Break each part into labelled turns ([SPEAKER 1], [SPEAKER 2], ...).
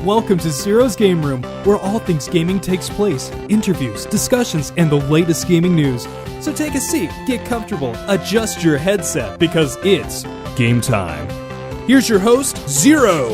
[SPEAKER 1] Welcome to Zero's Game Room, where all things gaming takes place. Interviews, discussions, and the latest gaming news. So take a seat, get comfortable, adjust your headset, because it's game time. Here's your host, Zero.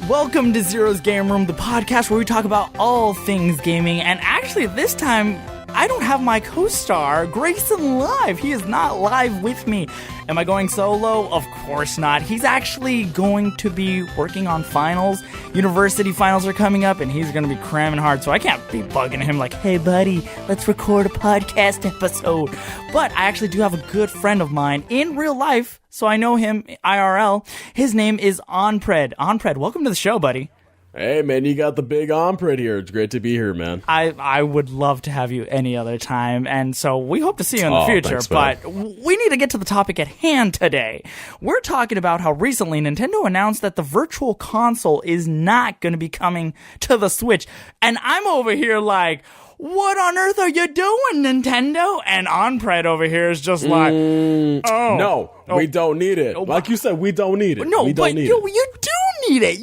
[SPEAKER 2] Welcome to Zero's Game Room, the podcast where we talk about all things gaming. And actually, this time, I don't have my co-star, Grayson, live. He is not live with me. Am I going solo? Of course not. He's actually going to be working on finals. University finals are coming up, and he's going to be cramming hard, so I can't be bugging him like, hey, buddy, let's record a podcast episode. But I actually do have a good friend of mine in real life, so I know him IRL. His name is Onpred. Onpred, welcome to the show, buddy.
[SPEAKER 3] Hey, man, you got the big Onpred here. It's great to be here, man.
[SPEAKER 2] I would love to have you any other time, and so we hope to see you in the future,
[SPEAKER 3] thanks,
[SPEAKER 2] but we need to get to the topic at hand today. We're talking about how recently Nintendo announced that the Virtual Console is not going to be coming to the Switch, and I'm over here like, what on earth are you doing, Nintendo? And Onpred over here is just like,
[SPEAKER 3] no, we don't need it. Like you said, we don't need it.
[SPEAKER 2] No,
[SPEAKER 3] we don't
[SPEAKER 2] but
[SPEAKER 3] need
[SPEAKER 2] you
[SPEAKER 3] it.
[SPEAKER 2] do need it.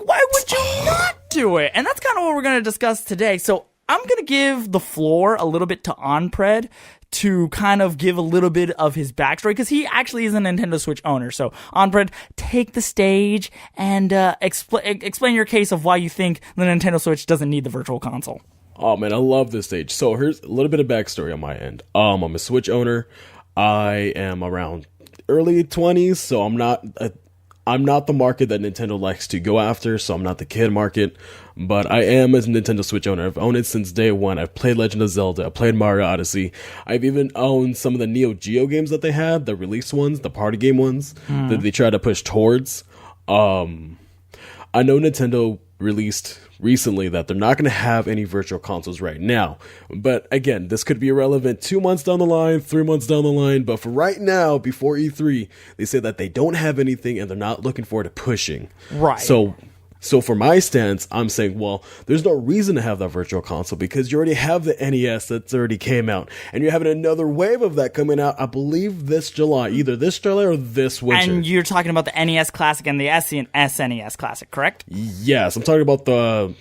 [SPEAKER 2] Why would you not do it? And that's kind of what we're going to discuss today. So I'm going to give the floor a little bit to Onpred to kind of give a little bit of his backstory, because he actually is a Nintendo Switch owner. So Onpred, take the stage and explain your case of why you think the Nintendo Switch doesn't need the Virtual Console.
[SPEAKER 3] Oh, man, I love this stage. So here's a little bit of backstory on my end. I'm a Switch owner. I am around early 20s, so I'm not the market that Nintendo likes to go after, so I'm not the kid market, but I am a Nintendo Switch owner. I've owned it since day one. I've played Legend of Zelda. I've played Mario Odyssey. I've even owned some of the Neo Geo games that they had, the release ones, the party game ones, that they try to push towards. I know Nintendo released recently that they're not going to have any virtual consoles right now, but again, this could be irrelevant 2 months down the line, 3 months down the line, but for right now, before E3, they say that they don't have anything and they're not looking forward to pushing.
[SPEAKER 2] Right.
[SPEAKER 3] So for my stance, I'm saying, well, there's no reason to have that virtual console because you already have the NES that's already came out, and you're having another wave of that coming out, I believe, this July, either this July or this winter.
[SPEAKER 2] And you're talking about the NES Classic and the SNES Classic, correct?
[SPEAKER 3] Yes, I'm talking about the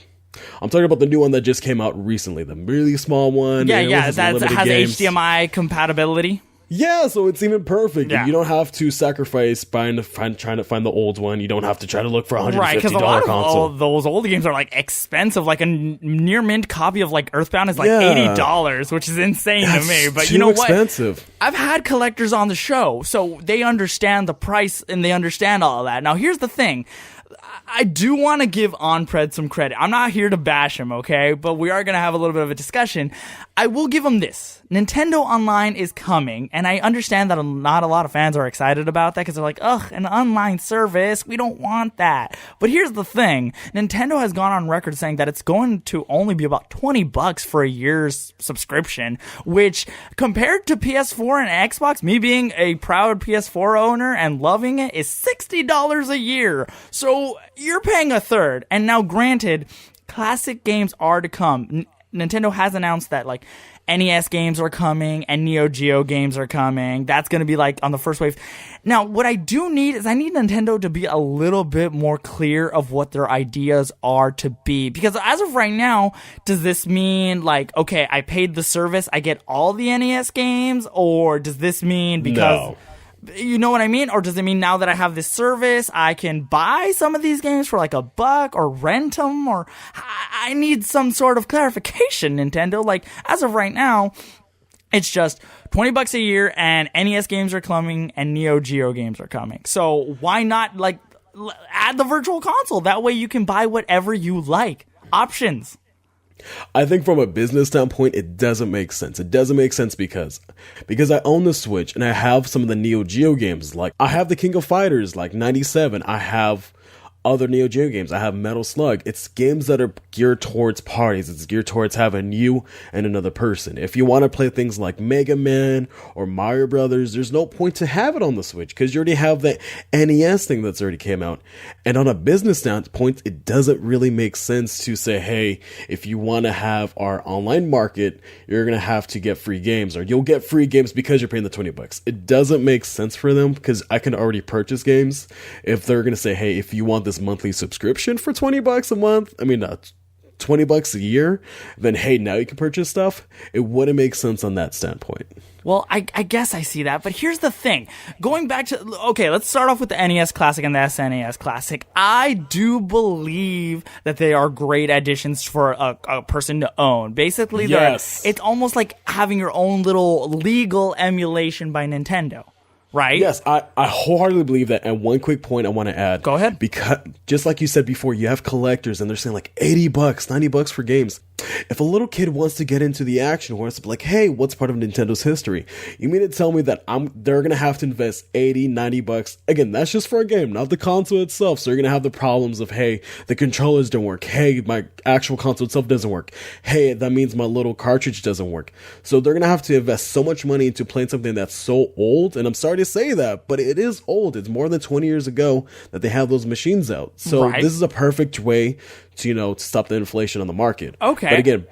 [SPEAKER 3] new one that just came out recently, the really small one.
[SPEAKER 2] Yeah, that has
[SPEAKER 3] games.
[SPEAKER 2] HDMI compatibility.
[SPEAKER 3] Yeah, so it's even perfect.
[SPEAKER 2] Yeah.
[SPEAKER 3] You don't have to sacrifice trying to find the old one. You don't have to try to look for $150
[SPEAKER 2] right, because a lot
[SPEAKER 3] console.
[SPEAKER 2] of those old games are like expensive. Like a near mint copy of like Earthbound is like $80, which is insane to me. But you know what?
[SPEAKER 3] Expensive.
[SPEAKER 2] I've had collectors on the show, so they understand the price and they understand all of that. Now, here's the thing. I do want to give Onpred some credit. I'm not here to bash him, okay? But we are going to have a little bit of a discussion. I will give him this. Nintendo Online is coming, and I understand that not a lot of fans are excited about that because they're like, ugh, an online service, we don't want that. But here's the thing. Nintendo has gone on record saying that it's going to only be about $20 for a year's subscription, which compared to PS4 and Xbox, me being a proud PS4 owner and loving it, is $60 a year. So you're paying a third. And now granted, classic games are to come. Nintendo has announced that like NES games are coming and Neo Geo games are coming. That's going to be like on the first wave. Now, what I do need is I need Nintendo to be a little bit more clear of what their ideas are to be. Because as of right now, does this mean like, okay, I paid the service, I get all the NES games? Or does this mean because...
[SPEAKER 3] No.
[SPEAKER 2] You know what I mean? Or does it mean now that I have this service, I can buy some of these games for like $1 or rent them? Or I need some sort of clarification, Nintendo. Like, as of right now, it's just $20 a year and NES games are coming and Neo Geo games are coming. So why not like add the Virtual Console? That way you can buy whatever you like. Options.
[SPEAKER 3] I think from a business standpoint, it doesn't make sense. It doesn't make sense because I own the Switch and I have some of the Neo Geo games. Like I have the King of Fighters, like 97. I have other Neo Geo games. I have Metal Slug. It's games that are geared towards parties. It's geared towards having you and another person. If you want to play things like Mega Man or Mario Brothers, there's no point to have it on the Switch because you already have the NES thing that's already came out. And on a business standpoint, it doesn't really make sense to say, hey, if you want to have our online market, you're going to have to get free games, or you'll get free games because you're paying the $20. It doesn't make sense for them because I can already purchase games. If they're going to say, hey, if you want this this monthly subscription for $20 a month, I mean, $20 a year, then hey, now you can purchase stuff. It wouldn't make sense on that standpoint.
[SPEAKER 2] Well, I guess I see that, but here's the thing. Going back to, okay, let's start off with the NES Classic and the SNES Classic. I do believe that they are great additions for a person to own. Basically,
[SPEAKER 3] yes,
[SPEAKER 2] it's almost like having your own little legal emulation by Nintendo. Right?
[SPEAKER 3] Yes, I wholeheartedly believe that. And one quick point I want to add.
[SPEAKER 2] Go ahead.
[SPEAKER 3] Because just like you said before, you have collectors and they're saying like $80, $90 for games. If a little kid wants to get into the action, wants to be like, hey, what's part of Nintendo's history? You mean to tell me that they're going to have to invest $80, $90? Again, that's just for a game, not the console itself. So you're going to have the problems of, hey, the controllers don't work. Hey, my actual console itself doesn't work. Hey, that means my little cartridge doesn't work. So they're going to have to invest so much money into playing something that's so old. And I'm sorry to say that, but it is old. It's more than 20 years ago that they have those machines out. So This is a perfect way to stop the inflation on the market.
[SPEAKER 2] Okay.
[SPEAKER 3] But again,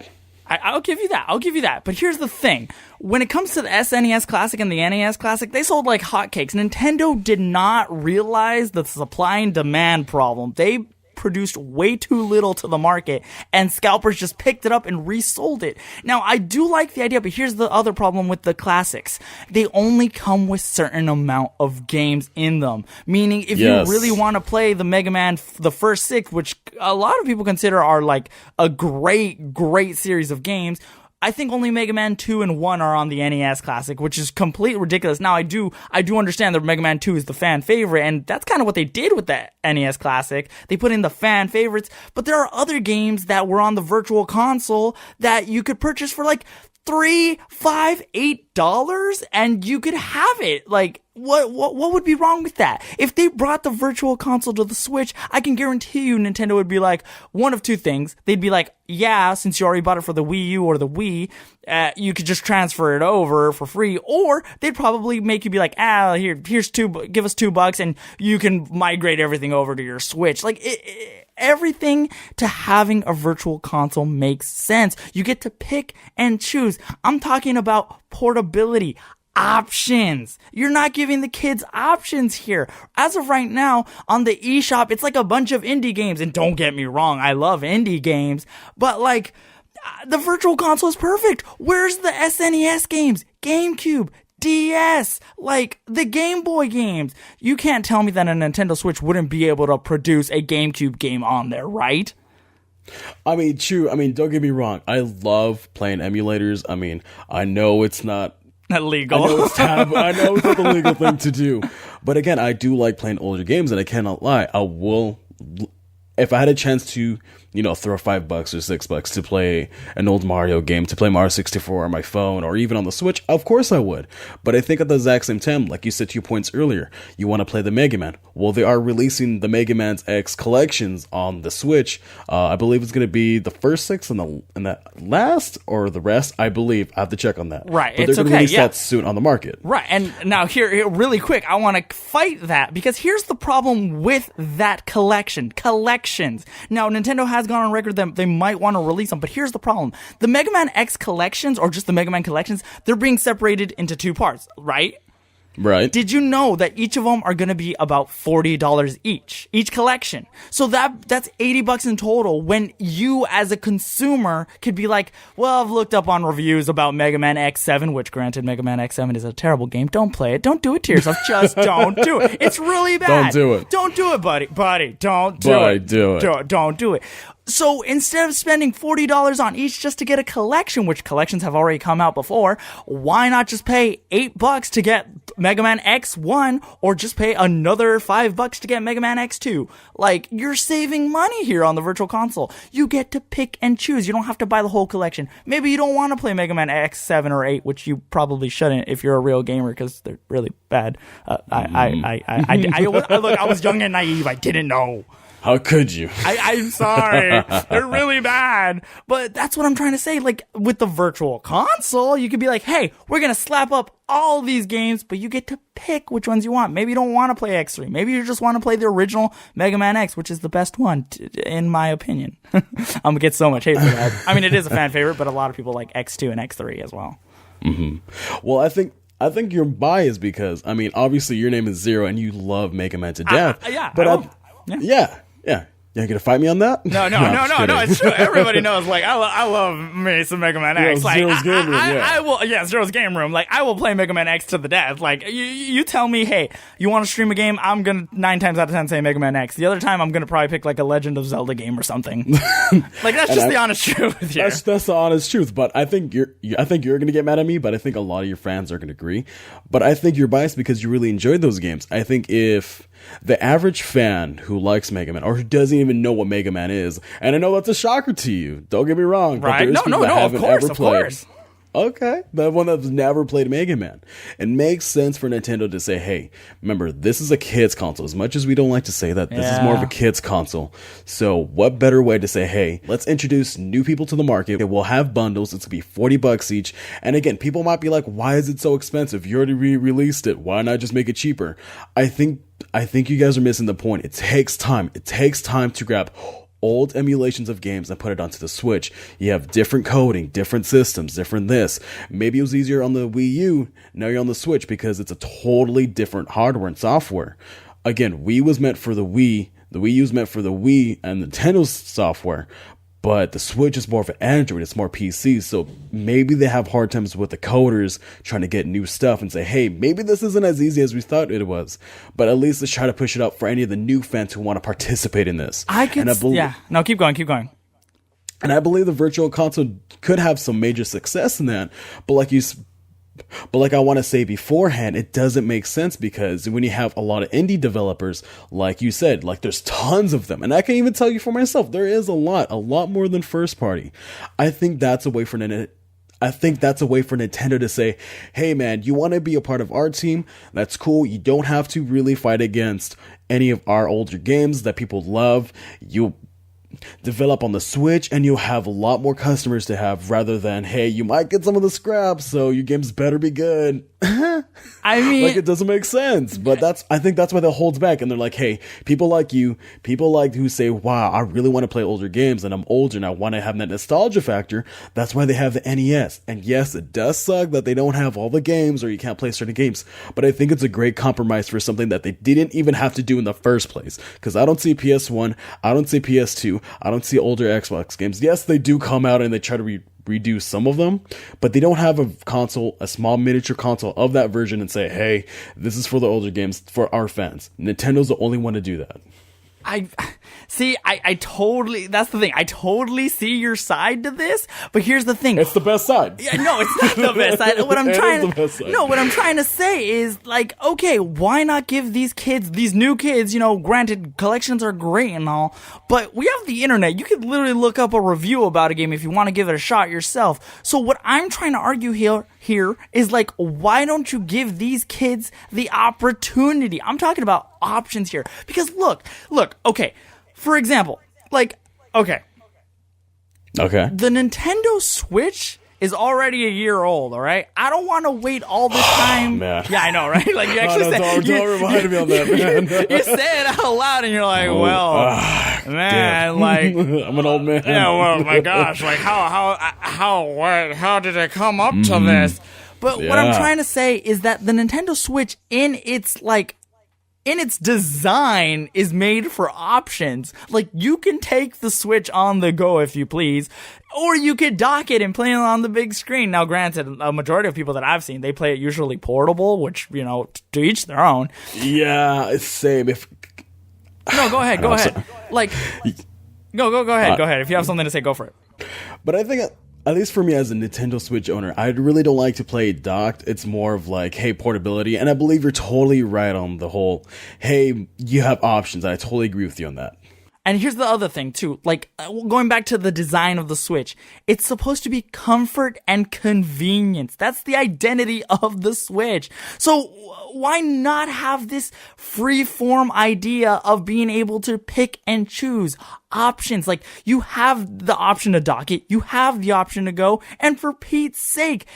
[SPEAKER 2] I'll give you that. But here's the thing. When it comes to the SNES Classic and the NES Classic, they sold like hotcakes. Nintendo did not realize the supply and demand problem. They produced way too little to the market, and scalpers just picked it up and resold it. Now, I do like the idea, but here's the other problem with the classics. They only come with certain amount of games in them. Meaning, if you really want to play the Mega Man, the first 6, which a lot of people consider are like a great, great series of games, I think only Mega Man 2 and 1 are on the NES Classic, which is completely ridiculous. Now, I do understand that Mega Man 2 is the fan favorite, and that's kind of what they did with that NES Classic. They put in the fan favorites, but there are other games that were on the Virtual Console that you could purchase for like $3, $5, $8, and you could have it. Like, what would be wrong with that? If they brought the Virtual Console to the Switch, I can guarantee you Nintendo would be like, one of two things. They'd be like, yeah, since you already bought it for the Wii U or the Wii, you could just transfer it over for free. Or they'd probably make you be like, here's give us $2 and you can migrate everything over to your Switch. Like, everything to having a Virtual Console makes sense. You get to pick and choose. I'm talking about portability. Options. You're not giving the kids options here. As of right now, on the eShop, it's like a bunch of indie games. And don't get me wrong, I love indie games. But like, the Virtual Console is perfect. Where's the SNES games? GameCube? DS, like the Game Boy games. You can't tell me that a Nintendo Switch wouldn't be able to produce a GameCube game on there, right?
[SPEAKER 3] I mean, true. I mean, don't get me wrong. I love playing emulators. I mean, I know it's not
[SPEAKER 2] illegal.
[SPEAKER 3] I know it's taboo. I know it's not the legal thing to do. But again, I do like playing older games, and I cannot lie. I will, if I had a chance to, throw $5 or $6 to play an old Mario game, to play Mario 64 on my phone or even on the Switch, of course I would. But I think at the exact same time, like you said 2 points earlier, you want to play the Mega Man. Well, they are releasing the Mega Man's X collections on the Switch. I believe it's going to be the first 6 and the last, or the rest. I believe I have to check on that.
[SPEAKER 2] Right,
[SPEAKER 3] but they're going to release that soon on the market.
[SPEAKER 2] Right, and now here, really quick, I want to fight that because here's the problem with that collections. Now, Nintendo has gone on record that they might want to release them, but here's the problem. The Mega Man X collections, or just the Mega Man collections, they're being separated into 2 parts, right?
[SPEAKER 3] Right.
[SPEAKER 2] Did you know that each of them are going to be about $40 each collection? So that's $80 in total, when you as a consumer could be like, well, I've looked up on reviews about Mega Man X7, which granted Mega Man X7 is a terrible game. Don't play it. Don't do it to yourself. Just don't do it. It's really bad.
[SPEAKER 3] Don't do it.
[SPEAKER 2] Don't do it, buddy. Don't do it. Don't do it. So instead of spending $40 on each just to get a collection, which collections have already come out before, why not just pay $8 to get Mega Man X1, or just pay another $5 to get Mega Man X2? Like, you're saving money here on the Virtual Console. You get to pick and choose. You don't have to buy the whole collection. Maybe you don't want to play Mega Man X7 or 8, which you probably shouldn't if you're a real gamer, because they're really bad. I was young and naive. I didn't know.
[SPEAKER 3] How could you?
[SPEAKER 2] I'm sorry. They're really bad. But that's what I'm trying to say. Like, with the Virtual Console, you could be like, hey, we're going to slap up all these games, but you get to pick which ones you want. Maybe you don't want to play X3. Maybe you just want to play the original Mega Man X, which is the best one, in my opinion. I'm going to get so much hate for that. I mean, it is a fan favorite, but a lot of people like X2 and X3 as well.
[SPEAKER 3] Mm-hmm. Well, I think you're biased because, I mean, obviously your name is Zero and you love Mega Man to death.
[SPEAKER 2] Yeah.
[SPEAKER 3] But yeah. Yeah. You gonna fight me on that?
[SPEAKER 2] No, it's true. Everybody knows. Like, I love me some Mega Man X. Like,
[SPEAKER 3] Zero's Game Room,
[SPEAKER 2] I will. Yeah, Zero's Game Room. Like, I will play Mega Man X to the death. Like, you tell me, hey, you want to stream a game? I'm gonna 9 times out of 10 say Mega Man X. The other time, I'm gonna probably pick like a Legend of Zelda game or something. Like, that's just the honest truth here.
[SPEAKER 3] That's the honest truth. But I think you're gonna get mad at me. But I think a lot of your fans are gonna agree. But I think you're biased because you really enjoyed those games. I think if the average fan who likes Mega Man or who doesn't even know what Mega Man is, and I know that's a shocker to you, don't get me wrong,
[SPEAKER 2] right?
[SPEAKER 3] But
[SPEAKER 2] No, of course.
[SPEAKER 3] Okay, the one that's never played Mega Man. It makes sense for Nintendo to say, hey, remember, this is a kid's console. As much as we don't like to say that, this is more of a kid's console. So what better way to say, hey, let's introduce new people to the market. We'll have bundles. It's going to be $40 each. And again, people might be like, why is it so expensive? You already re-released it. Why not just make it cheaper? I think you guys are missing the point. It takes time. It takes time to grab old emulations of games and put it onto the Switch. You have different coding, different systems, different this. Maybe it was easier on the Wii U. Now you're on the Switch because it's a totally different hardware and software. Again, Wii was meant for the Wii. The Wii U was meant for the Wii and Nintendo's software. But the Switch is more of an Android. It's more PC. So maybe they have hard times with the coders trying to get new stuff and say, hey, maybe this isn't as easy as we thought it was. But at least let's try to push it up for any of the new fans who want to participate in this.
[SPEAKER 2] No, keep going.
[SPEAKER 3] And I believe the Virtual Console could have some major success in that. But like I want to say beforehand, it doesn't make sense because when you have a lot of indie developers, like you said, like there's tons of them. And I can even tell you for myself, there is a lot more than first party. I think that's a way for Nintendo to say, hey man, you want to be a part of our team? That's cool. You don't have to really fight against any of our older games that people love. You develop on the Switch and you'll have a lot more customers to have rather than, hey, you might get some of the scraps, so your games better be good.
[SPEAKER 2] I mean,
[SPEAKER 3] like, it doesn't make sense, but I think that's why that holds back. And they're like, hey, people like you, people like who say, wow, I really want to play older games and I'm older and I want to have that nostalgia factor. That's why they have the NES. And yes, it does suck that they don't have all the games or you can't play certain games, but I think it's a great compromise for something that they didn't even have to do in the first place. Because I don't see PS1, I don't see PS2, I don't see older Xbox games. Yes, they do come out and they try to redo some of them, but they don't have a small miniature console of that version and say, hey, this is for the older games for our fans. Nintendo's the only one to do that.
[SPEAKER 2] I totally, that's the thing. I totally see your side to this, but here's the thing.
[SPEAKER 3] It's the best side.
[SPEAKER 2] Yeah, no, it's not the best side. What I'm trying to say is, like, okay, why not give these new kids, granted, collections are great and all, but we have the internet. You could literally look up a review about a game if you want to give it a shot yourself. So what I'm trying to argue here is, like, why don't you give these kids the opportunity? I'm talking about options here. Because look, okay, for example, okay. The Nintendo Switch is already a year old, all right? I don't want to wait all this time.
[SPEAKER 3] Man.
[SPEAKER 2] Yeah, I know, right? Like, you actually
[SPEAKER 3] don't remind me on that, man.
[SPEAKER 2] You say it out loud and you're like, man, like,
[SPEAKER 3] I'm an old man.
[SPEAKER 2] Yeah, well, my gosh, like, how did it come up to this? But what I'm trying to say is that the Nintendo Switch in its design is made for options. Like, you can take the Switch on the go if you please, or you could dock it and play it on the big screen. Now, granted, a majority of people that I've seen, they play it usually portable, which, to each their own.
[SPEAKER 3] Yeah, same.
[SPEAKER 2] No, go ahead. Like, go ahead. Go ahead. If you have something to say, go for it.
[SPEAKER 3] But I think, at least for me as a Nintendo Switch owner, I really don't like to play it docked. It's more of like, hey, portability. And I believe you're totally right on the whole, hey, you have options. I totally agree with you on that.
[SPEAKER 2] And here's the other thing, too. Like, going back to the design of the Switch, it's supposed to be comfort and convenience. That's the identity of the Switch. So why not have this free-form idea of being able to pick and choose options? Like, you have the option to dock it, you have the option to go, and for Pete's sake,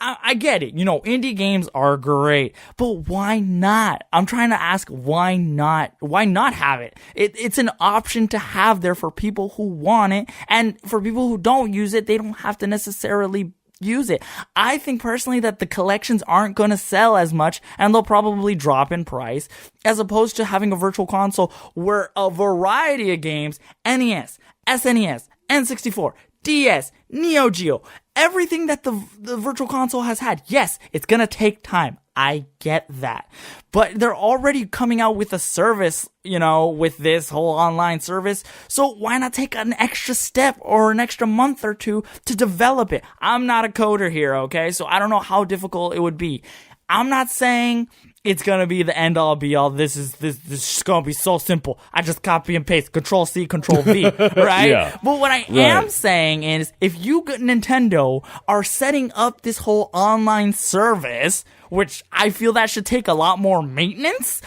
[SPEAKER 2] I get it. Indie games are great, but why not? I'm trying to ask, why not? Why not have it? It's an option to have there for people who want it, and for people who don't use it, they don't have to necessarily use it. I think personally that the collections aren't going to sell as much and they'll probably drop in price as opposed to having a virtual console where a variety of games, NES, SNES, N64, DS, Neo Geo, everything that the virtual console has had. Yes, it's going to take time. I get that. But they're already coming out with a service, with this whole online service. So why not take an extra step or an extra month or two to develop it? I'm not a coder here, okay? So I don't know how difficult it would be. I'm not saying it's gonna be the end all be all. This is gonna be so simple. I just copy and paste, Control C, Control V, right?
[SPEAKER 3] Yeah.
[SPEAKER 2] But what I am saying is, if you, Nintendo, are setting up this whole online service, which I feel that should take a lot more maintenance,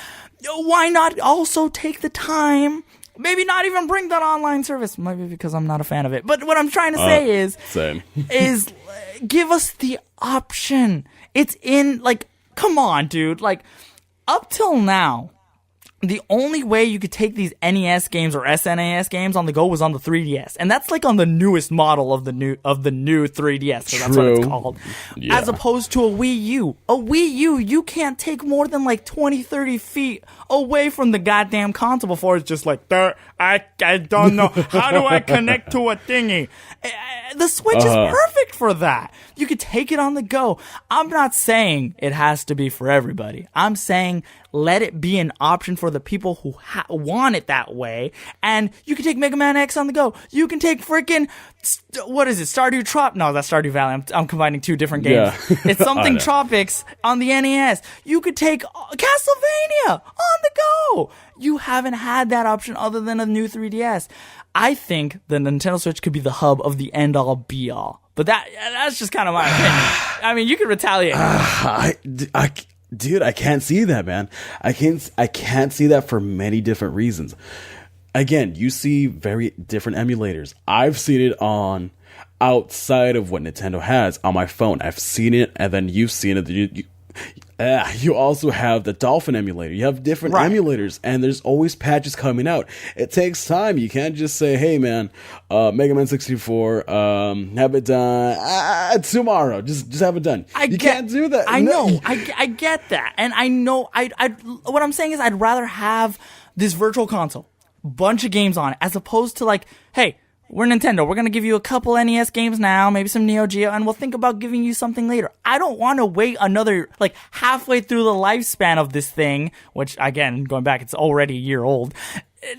[SPEAKER 2] why not also take the time? Maybe not even bring that online service. Maybe because I'm not a fan of it. But what I'm trying to say is give us the option. It's in, come on, dude. Up till now, the only way you could take these NES games or SNES games on the go was on the 3DS. And that's on the newest model of the new 3DS. So that's what it's called. Yeah. As opposed to a Wii U. A Wii U, you can't take more than 20, 30 feet away from the goddamn console before it's just I don't know. How do I connect to a thingy? The Switch is perfect for that. You could take it on the go. I'm not saying it has to be for everybody. I'm saying let it be an option for the people who want it that way. And you can take Mega Man X on the go. You can take freaking, what is it, Stardew Trop? No, that's Stardew Valley. I'm combining two different games. Yeah. It's something Tropics on the NES. You could take Castlevania on the go. You haven't had that option other than a new 3DS. I think the Nintendo Switch could be the hub of the end-all, be-all. But that's just kind of my opinion. I mean, you could retaliate.
[SPEAKER 3] Dude, I can't see that, man. I can't see that for many different reasons. Again, you see very different emulators. I've seen it on outside of what Nintendo has on my phone. I've seen it, and then you've seen it. You also have the Dolphin emulator. You have different emulators, and there's always patches coming out. It takes time. You can't just say, hey, man, Mega Man 64, have it done tomorrow. Just have it done. You can't do that.
[SPEAKER 2] I know. I get that. And I know. What I'm saying is I'd rather have this virtual console, bunch of games on it, as opposed to hey, we're Nintendo. We're going to give you a couple NES games now, maybe some Neo Geo, and we'll think about giving you something later. I don't want to wait another, halfway through the lifespan of this thing, which, again, going back, it's already a year old.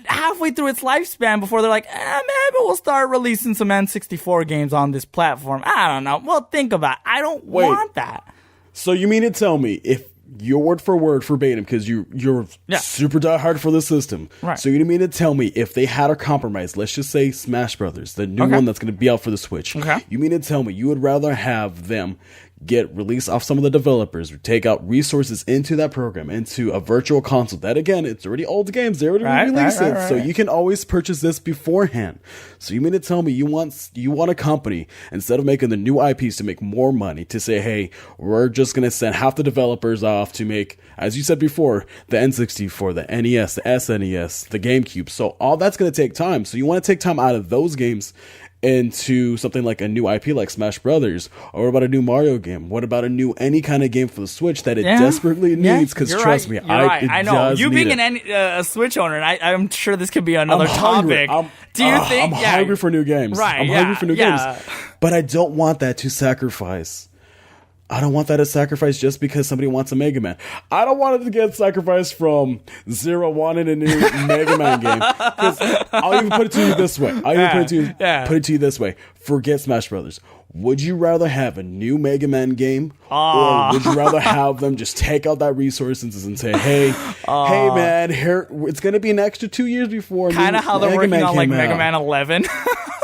[SPEAKER 2] Halfway through its lifespan before they're maybe we'll start releasing some N64 games on this platform. I don't know. Well, think about it. I don't want that.
[SPEAKER 3] So you mean to tell me if your word for word verbatim, because you're super diehard for the system. Right. So you mean to tell me if they had a compromise, let's just say Smash Brothers, the new one that's going to be out for the Switch. Okay. You mean to tell me you would rather have them get released off some of the developers, or take out resources into that program, into a virtual console that, again, it's already old games, they already released it, so you can always purchase this beforehand. So you mean to tell me you want a company, instead of making the new IPs to make more money, to say, hey, we're just going to send half the developers off to make, as you said before, the N64, the NES, the SNES, the GameCube. So all that's going to take time. So you want to take time out of those games into something like a new IP like Smash Brothers, or what about a new Mario game? What about a new any kind of game for the Switch that it desperately needs? Because trust me,
[SPEAKER 2] I know you being a Switch owner, and I'm sure this could be another topic. Do you think?
[SPEAKER 3] I'm hungry for new games.
[SPEAKER 2] Right?
[SPEAKER 3] I'm hungry for new games, but I don't want that to sacrifice. I don't want that to sacrifice just because somebody wants a Mega Man. I don't want it to get sacrificed from Zero wanting a new Mega Man game. Because I'll even put it to you this way. Put it to you this way. Forget Smash Brothers. Would you rather have a new Mega Man game, or would you rather have them just take out that resources and say, hey man, here it's going to be an extra 2 years before
[SPEAKER 2] kind of how they're working on Mega Man 11.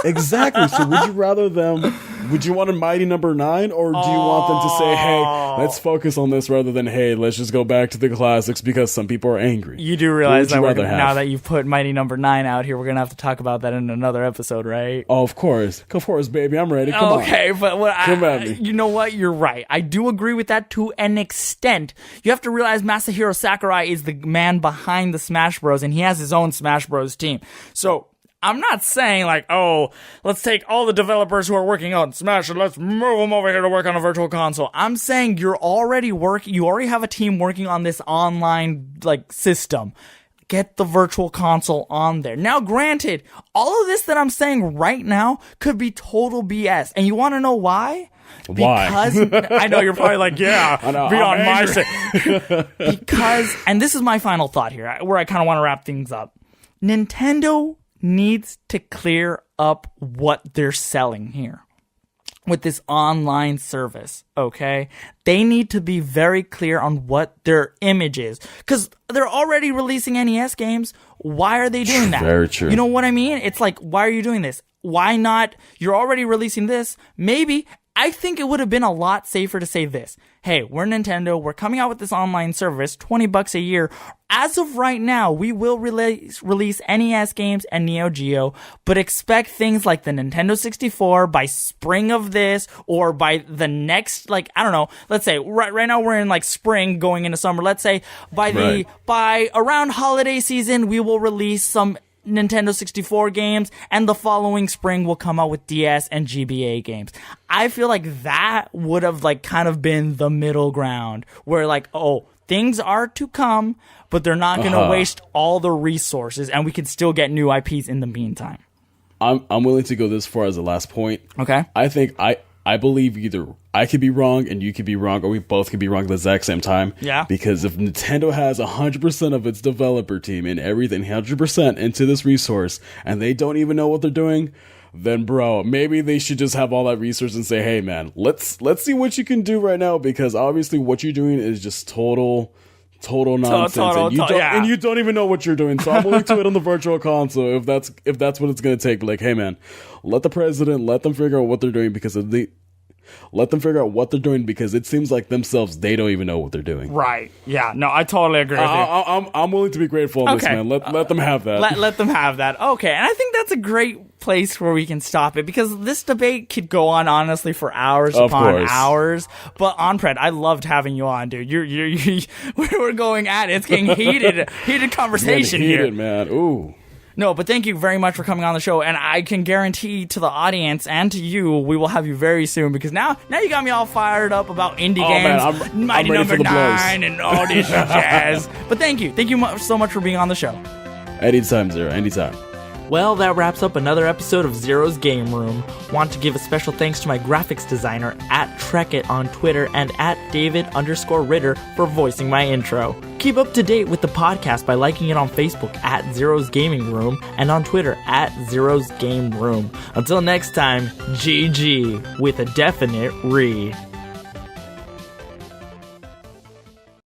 [SPEAKER 3] Exactly. So would you rather them? Would you want a Mighty Number 9, or do you want them to say, hey, let's focus on this, rather than, hey, let's just go back to the classics because some people are angry?
[SPEAKER 2] You do realize that now that you've put Mighty Number 9 out here, we're going to have to talk about that in another episode, right?
[SPEAKER 3] Oh, of course, baby. I'm ready. Come on.
[SPEAKER 2] Okay, but come at me. You know what? You're right. I do agree with that to an extent. You have to realize Masahiro Sakurai is the man behind the Smash Bros, and he has his own Smash Bros team. So I'm not saying like, oh, let's take all the developers who are working on Smash and let's move them over here to work on a virtual console. I'm saying you already have a team working on this online like system. Get the virtual console on there. Now, granted, all of this that I'm saying right now could be total BS. And you want to know why?
[SPEAKER 3] Why?
[SPEAKER 2] Because I know you're probably like, yeah,
[SPEAKER 3] I know,
[SPEAKER 2] be
[SPEAKER 3] I'm
[SPEAKER 2] on my
[SPEAKER 3] angry.
[SPEAKER 2] side. Because, and this is my final thought here, where I kind of want to wrap things up. Nintendo needs to clear up what they're selling here with this online service, okay? They need to be very clear on what their image is. Because they're already releasing NES games. Why are they doing that?
[SPEAKER 3] Very true.
[SPEAKER 2] You know what I mean? It's like, why are you doing this? Why not? You're already releasing this. Maybe, I think it would have been a lot safer to say this. Hey, we're Nintendo. We're coming out with this online service, $20 a year. As of right now, we will release NES games and Neo Geo, but expect things like the Nintendo 64 by spring of this or by the next, like, I don't know, let's say right now we're in like spring going into summer. Let's say by around holiday season, we will release some Nintendo 64 games, and the following spring will come out with DS and GBA games. I feel like that would have like kind of been the middle ground where like, oh, things are to come, but they're not going to waste all the resources, and we can still get new IPs in the meantime.
[SPEAKER 3] I'm willing to go this far as the last point.
[SPEAKER 2] Okay.
[SPEAKER 3] I think I believe either I could be wrong and you could be wrong, or we both could be wrong at the exact same time.
[SPEAKER 2] Yeah.
[SPEAKER 3] Because if Nintendo has 100% of its developer team and everything 100% into this resource, and they don't even know what they're doing, then bro, maybe they should just have all that resource and say, hey man, let's see what you can do right now, because obviously what you're doing is just total nonsense, and you don't even know what you're doing. So I'm willing to it on the virtual console if that's what it's gonna take. Like, hey man, let the president, let them figure out what they're doing, because it seems like themselves, they don't even know what they're doing.
[SPEAKER 2] Right. Yeah. No, I totally agree with you.
[SPEAKER 3] I'm willing to be grateful on this, man. Let them have that.
[SPEAKER 2] Let them have that. Okay. And I think that's a great place where we can stop it, because this debate could go on honestly for hours upon hours. But Onpred, I loved having you on, dude. We're going at it. It's getting heated conversation here,
[SPEAKER 3] man. Ooh.
[SPEAKER 2] No, but thank you very much for coming on the show, and I can guarantee to the audience and to you, we will have you very soon, because now you got me all fired up about indie games,
[SPEAKER 3] man,
[SPEAKER 2] Mighty
[SPEAKER 3] I'm
[SPEAKER 2] Number
[SPEAKER 3] ready for the
[SPEAKER 2] 9,
[SPEAKER 3] blows.
[SPEAKER 2] and all this jazz. But thank you so much for being on the show.
[SPEAKER 3] Anytime, Zero. Anytime.
[SPEAKER 2] Well, that wraps up another episode of Zero's Game Room. Want to give a special thanks to my graphics designer at Trekit on Twitter and at David_Ritter for voicing my intro. Keep up to date with the podcast by liking it on Facebook at Zero's Gaming Room and on Twitter at Zero's Game Room. Until next time, GG with a definite re.